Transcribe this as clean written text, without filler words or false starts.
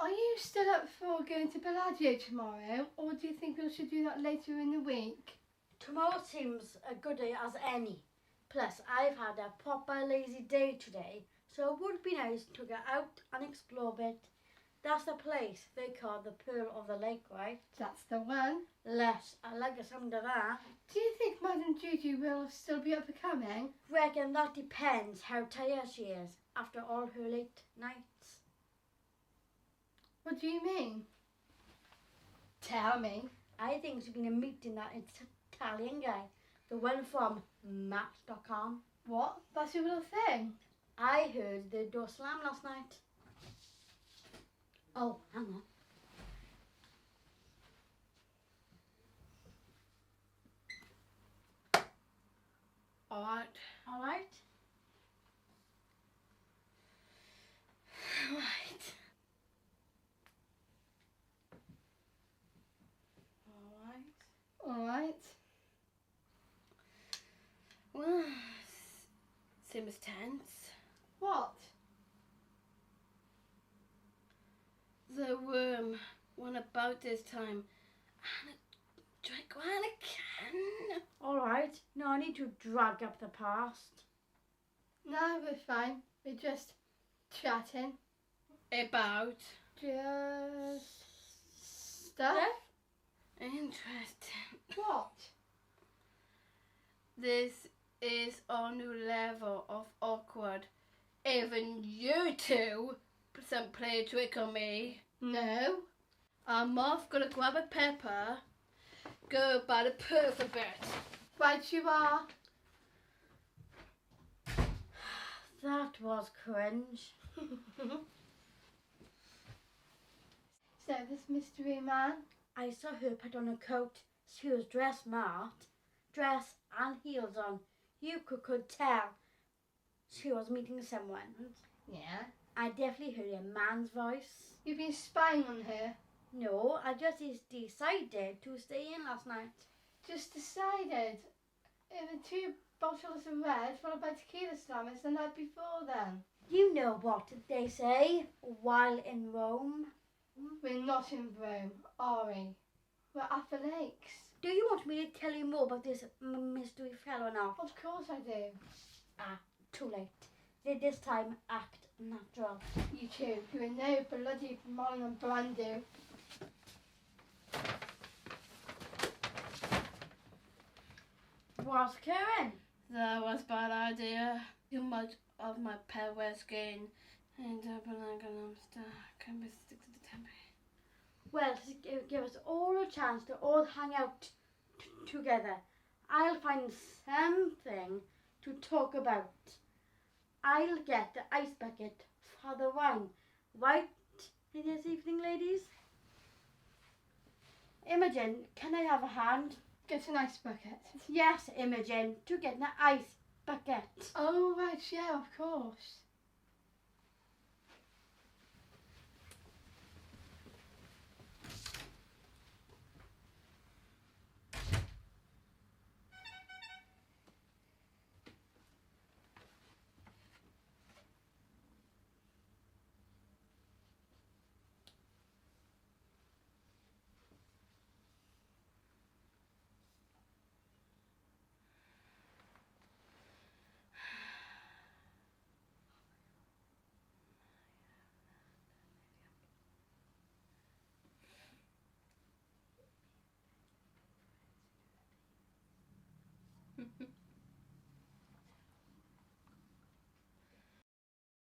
Are you still up for going to Bellagio tomorrow, or do you think we should do that later in the week? Tomorrow seems a good day as any. Plus, I've had a proper lazy day today, so it would be nice to get out and explore a bit. That's the place they call the Pearl of the Lake, right? That's the one. I like the sound of that. Do you think Madame Judy will still be up for coming? Reckon that depends how tired she is after all her late nights. What do you mean? Tell me. I think she's been meeting that Italian guy, the one from Match.com. What? That's your little thing? I heard the door slam last night. Oh, hang on. All right. All right. All right. Well, seems tense. What? The worm went about this time and it drank while it can. All right. No need to drag up the past. No, we're fine. We're just chatting. About Just stuff. interesting. What? This is a new level of awkward. Even you two play a trick on me. No. I'm off, gonna grab a pepper, go by the purse a bit. Right you are. That was cringe. So this mystery man? I saw her put on a coat. She was dressed smart. Dress and heels on. You could tell she was meeting someone. Yeah. I definitely heard a man's voice. You've been spying on her? No, I just decided to stay in last night. Just decided. Even 2 bottles of red followed by tequila slammers the night before then. You know what they say while in Rome. We're not in Rome, are we? We're at the lakes. Do you want me to tell you more about this mystery fellow now? Of course I do. Too late. This time, act natural. You two, you're no bloody Marlon Brando. What's Karen? That was a bad idea. Too much of my pet wears gain. And like a lobster can be stick to the temple. Well, to give us all a chance to all hang out together. I'll find something to talk about. I'll get the ice bucket for the wine. Right this evening, ladies? Imogen, can I have a hand? Get an ice bucket. Yes, Imogen, to get an ice bucket. Oh, right, yeah, of course.